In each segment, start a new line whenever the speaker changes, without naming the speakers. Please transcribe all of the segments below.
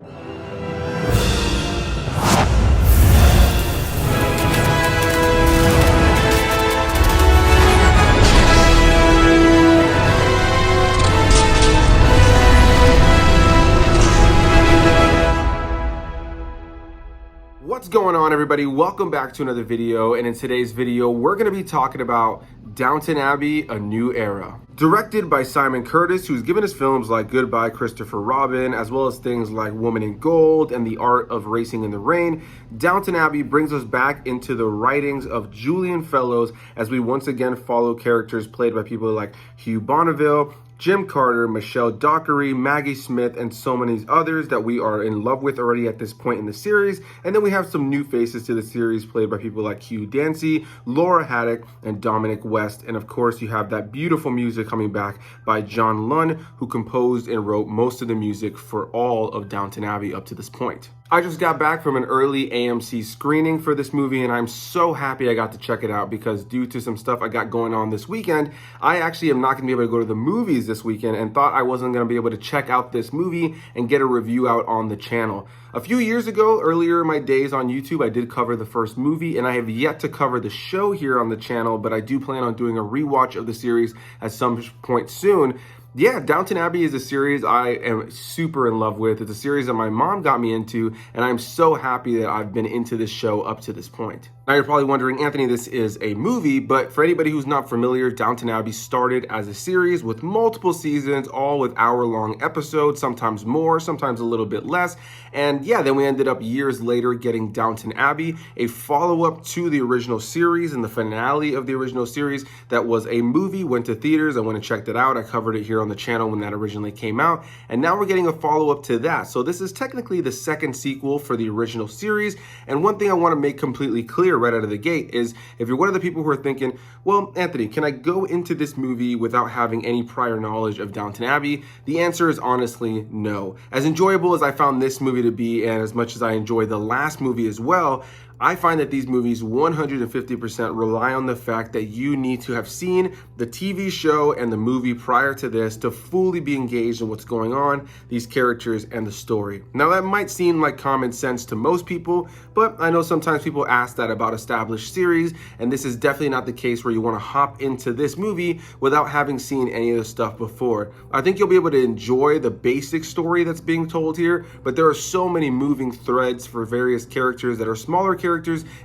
What's going on, everybody? Welcome back to another video, and in today's video we're going to be talking about Downton Abbey, A New Era. Directed by Simon Curtis, who's given us films like Goodbye Christopher Robin, as well as things like Woman in Gold and The Art of Racing in the Rain, Downton Abbey brings us back into the writings of Julian Fellowes as we once again follow characters played by people like Hugh Bonneville, Jim Carter, Michelle Dockery, Maggie Smith, and so many others that we are in love with already at this point in the series. And then we have some new faces to the series played by people like Hugh Dancy, Laura Haddock, and Dominic West. And of course, you have that beautiful music coming back by John Lunn, who composed and wrote most of the music for all of Downton Abbey up to this point. I just got back from an early AMC screening for this movie, and I'm so happy I got to check it out because due to some stuff I got going on this weekend, I actually am not going to be able to go to the movies this weekend and thought I wasn't going to be able to check out this movie and get a review out on the channel. A few years ago, earlier in my days on YouTube, I did cover the first movie, and I have yet to cover the show here on the channel, but I do plan on doing a rewatch of the series at some point soon. Yeah, Downton Abbey is a series I am super in love with. It's a series that my mom got me into, and I'm so happy that I've been into this show up to this point. Now you're probably wondering, Anthony, this is a movie, but for anybody who's not familiar, Downton Abbey started as a series with multiple seasons, all with hour-long episodes, sometimes more, sometimes a little bit less. And yeah, then we ended up years later getting Downton Abbey, a follow-up to the original series and the finale of the original series that was a movie, went to theaters. I went and checked it out. I covered it here on the channel when that originally came out, and now we're getting a follow-up to that. So this is technically the second sequel for the original series. And one thing I want to make completely clear right out of the gate is if you're one of the people who are thinking, well, Anthony, can I go into this movie without having any prior knowledge of Downton Abbey? The answer is honestly no. As enjoyable as I found this movie to be, and as much as I enjoyed the last movie as well, I find that these movies 150% rely on the fact that you need to have seen the TV show and the movie prior to this to fully be engaged in what's going on, these characters, and the story. Now that might seem like common sense to most people, but I know sometimes people ask that about established series, and this is definitely not the case where you want to hop into this movie without having seen any of the stuff before. I think you'll be able to enjoy the basic story that's being told here, but there are so many moving threads for various characters that are smaller characters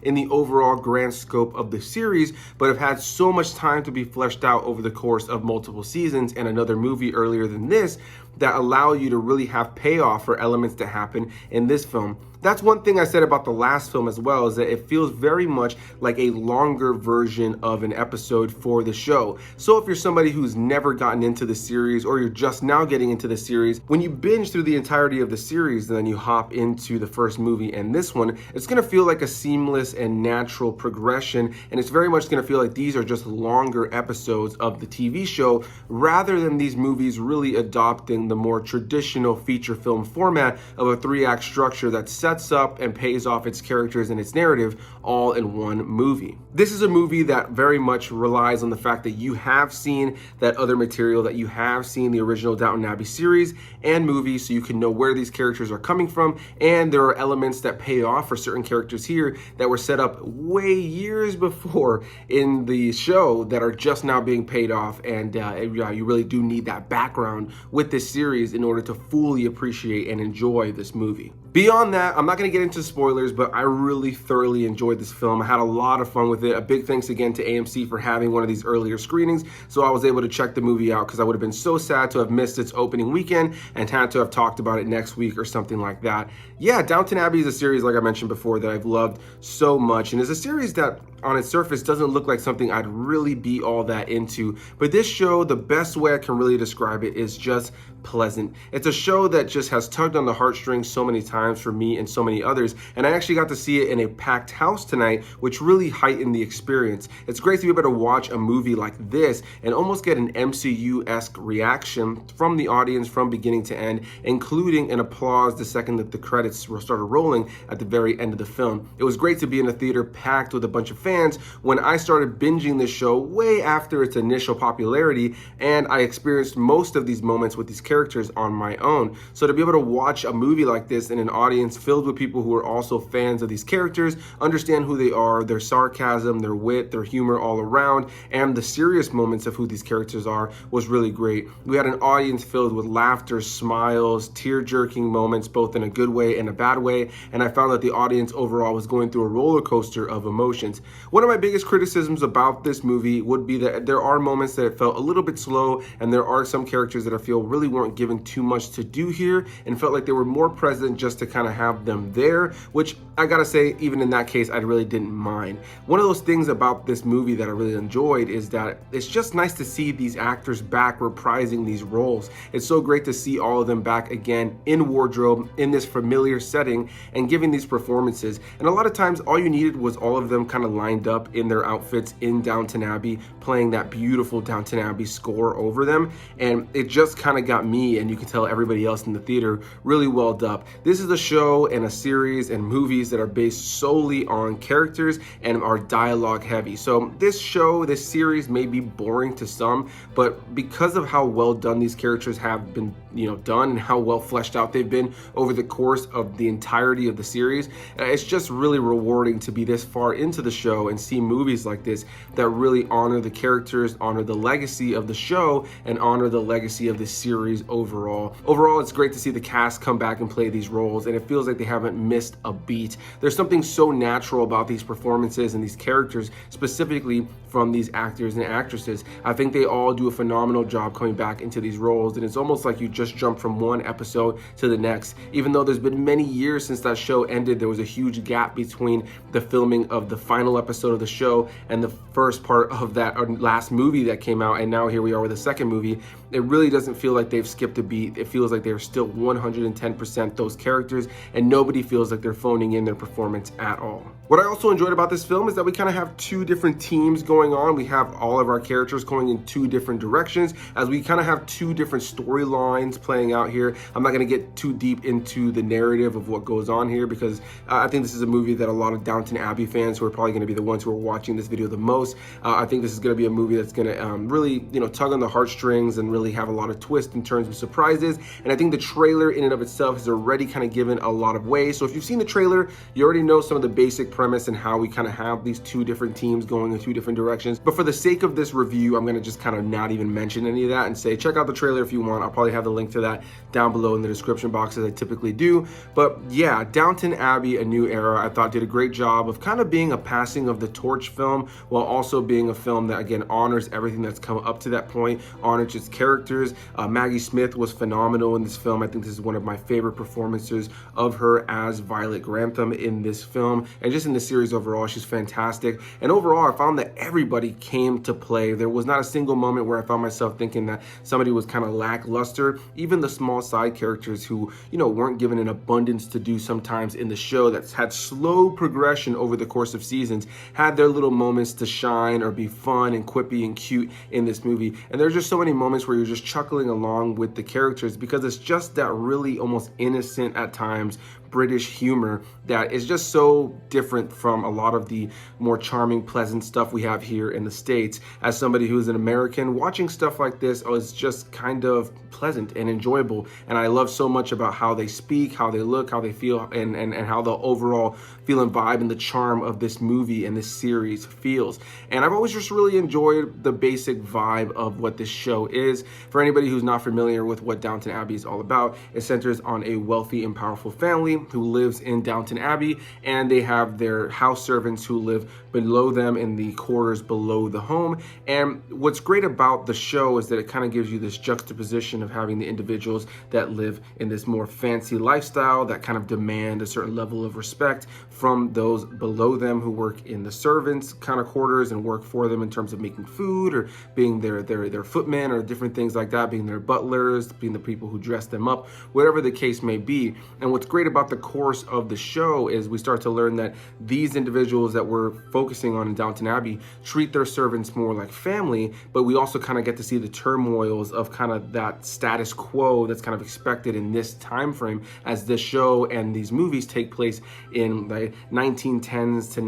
in the overall grand scope of the series, but have had so much time to be fleshed out over the course of multiple seasons and another movie earlier than this that allow you to really have payoff for elements that happen in this film. That's one thing I said about the last film as well, is that it feels very much like a longer version of an episode for the show. So if you're somebody who's never gotten into the series, or you're just now getting into the series, when you binge through the entirety of the series and then you hop into the first movie and this one, it's gonna feel like a seamless and natural progression, and it's very much gonna feel like these are just longer episodes of the TV show, rather than these movies really adopting the more traditional feature film format of a 3-act structure that sets up and pays off its characters and its narrative all in one movie. This is a movie that very much relies on the fact that you have seen that other material, that you have seen the original Downton Abbey series and movie, so you can know where these characters are coming from, and there are elements that pay off for certain characters here that were set up way years before in the show that are just now being paid off, and you really do need that background with this series in order to fully appreciate and enjoy this movie. Beyond that, I'm not going to get into spoilers, but I really thoroughly enjoyed this film. I had a lot of fun with it. A big thanks again to AMC for having one of these earlier screenings, so I was able to check the movie out, because I would have been so sad to have missed its opening weekend and had to have talked about it next week or something like that. Yeah, Downton Abbey is a series, like I mentioned before, that I've loved so much, and it's a series that on its surface doesn't look like something I'd really be all that into, but this show, the best way I can really describe it is just pleasant. It's a show that just has tugged on the heartstrings so many times for me and so many others, and I actually got to see it in a packed house tonight, which really heightened the experience. It's great to be able to watch a movie like this and almost get an MCU-esque reaction from the audience from beginning to end, including an applause the second that the credits started rolling at the very end of the film. It was great to be in a theater packed with a bunch of fans fans when I started binging this show way after its initial popularity, and I experienced most of these moments with these characters on my own. So to be able to watch a movie like this in an audience filled with people who are also fans of these characters, understand who they are, their sarcasm, their wit, their humor all around, and the serious moments of who these characters are was really great. We had an audience filled with laughter, smiles, tear-jerking moments, both in a good way and a bad way, and I found that the audience overall was going through a roller coaster of emotions. One of my biggest criticisms about this movie would be that there are moments that it felt a little bit slow, and there are some characters that I feel really weren't given too much to do here and felt like they were more present just to kind of have them there, which I gotta say, even in that case, I really didn't mind. One of those things about this movie that I really enjoyed is that it's just nice to see these actors back reprising these roles. It's so great to see all of them back again in wardrobe, in this familiar setting, and giving these performances. And a lot of times all you needed was all of them kind of lined up in their outfits in Downton Abbey, playing that beautiful Downton Abbey score over them, and it just kind of got me, and you can tell everybody else in the theater, really welled up. This is a show and a series and movies that are based solely on characters and are dialogue heavy. So this show, this series may be boring to some, but because of how well done these characters have been, done, and how well fleshed out they've been over the course of the entirety of the series, it's just really rewarding to be this far into the show and see movies like this that really honor the characters, honor the legacy of the show, and honor the legacy of the series overall. Overall, it's great to see the cast come back and play these roles, and it feels like they haven't missed a beat. There's something so natural about these performances and these characters, specifically from these actors and actresses. I think they all do a phenomenal job coming back into these roles, and it's almost like you just jump from one episode to the next. Even though there's been many years since that show ended, there was a huge gap between the filming of the final episode of the show and the first part of that last movie that came out, and now here we are with the second movie. It really doesn't feel like they've skipped a beat. It feels like they're still 110% those characters, and nobody feels like they're phoning in their performance at all. What I also enjoyed about this film is that we kind of have two different teams going on. We have all of our characters going in two different directions, as we kind of have two different storylines playing out here. I'm not going to get too deep into the narrative of what goes on here, because I think this is a movie that a lot of Downton Abbey fans, who are probably going to be the ones who are watching this video the most, I think this is going to be a movie that's going to really, tug on the heartstrings and really have a lot of twists and turns and surprises. And I think the trailer in and of itself has already kind of given a lot of ways. So if you've seen the trailer, you already know some of the basic premise and how we kind of have these two different teams going in two different directions. But for the sake of this review, I'm going to just kind of not even mention any of that and say check out the trailer if you want. I'll probably have the link to that down below in the description box, as I typically do. But yeah, Downton Abbey, A New Era, I thought did a great job of kind of being a passing of the torch film, while also being a film that again honors everything that's come up to that point, honors its characters. Maggie Smith was phenomenal in this film. I think this is one of my favorite performances of her as Violet Grantham in this film, and just in the series overall. She's fantastic. And overall, I found that everybody came to play. There was not a single moment where I found myself thinking that somebody was kind of lackluster. Even the small side characters who, weren't given an abundance to do sometimes in the show, that's had slow progression over the course of seasons, had their little moments to shine or be fun and quippy and cute in this movie. And there's just so many moments where you're just chuckling along with the characters, because it's just that really almost innocent at times British humor that is just so different from a lot of the more charming, pleasant stuff we have here in the States. As somebody who is an American, watching stuff like this is just kind of pleasant and enjoyable. And I love so much about how they speak, how they look, how they feel, and how the overall feel and vibe and the charm of this movie and this series feels. And I've always just really enjoyed the basic vibe of what this show is. For anybody who's not familiar with what Downton Abbey is all about, it centers on a wealthy and powerful family who lives in Downton Abbey, and they have their house servants who live below them in the quarters below the home. And what's great about the show is that it kind of gives you this juxtaposition of having the individuals that live in this more fancy lifestyle that kind of demand a certain level of respect from those below them who work in the servants kind of quarters and work for them in terms of making food or being their footmen or different things like that, being their butlers, being the people who dress them up, whatever the case may be. And what's great about the course of the show is we start to learn that these individuals that we're focusing on in Downton Abbey treat their servants more like family, but we also kind of get to see the turmoils of kind of that status quo that's kind of expected in this time frame, as this show and these movies take place in the 1910s to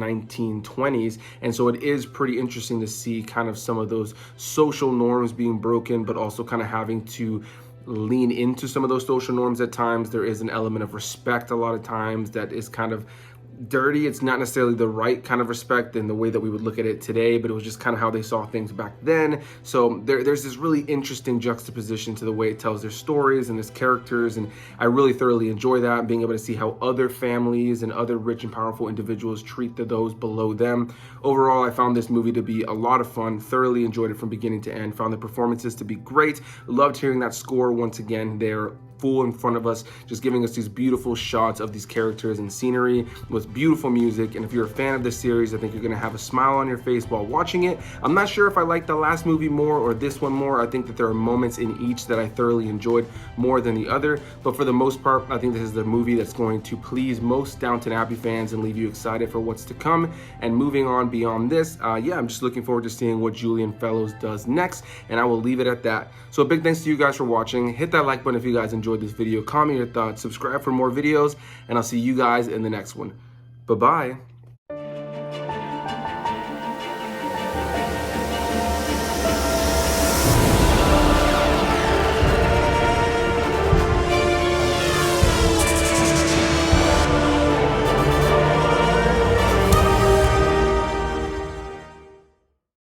1920s. And so it is pretty interesting to see kind of some of those social norms being broken, but also kind of having to lean into some of those social norms at times. There is an element of respect a lot of times that is kind of dirty. It's not necessarily the right kind of respect in the way that we would look at it today, but it was just kind of how they saw things back then. So there's this really interesting juxtaposition to the way it tells their stories and its characters, and I really thoroughly enjoy that, being able to see how other families and other rich and powerful individuals treat those below them. Overall, I found this movie to be a lot of fun, thoroughly enjoyed it from beginning to end, found the performances to be great, loved hearing that score once again there full in front of us, just giving us these beautiful shots of these characters and scenery with beautiful music. And if you're a fan of this series, I think you're gonna have a smile on your face while watching it. I'm not sure if I like the last movie more or this one more. I think that there are moments in each that I thoroughly enjoyed more than the other, but for the most part, I think this is the movie that's going to please most Downton Abbey fans and leave you excited for what's to come. And moving on beyond this, yeah, I'm just looking forward to seeing what Julian Fellowes does next, and I will leave it at that. So a big thanks to you guys for watching. Hit that like button if you guys enjoyed this video, comment your thoughts, subscribe for more videos, and I'll see you guys in the next one. Bye-bye.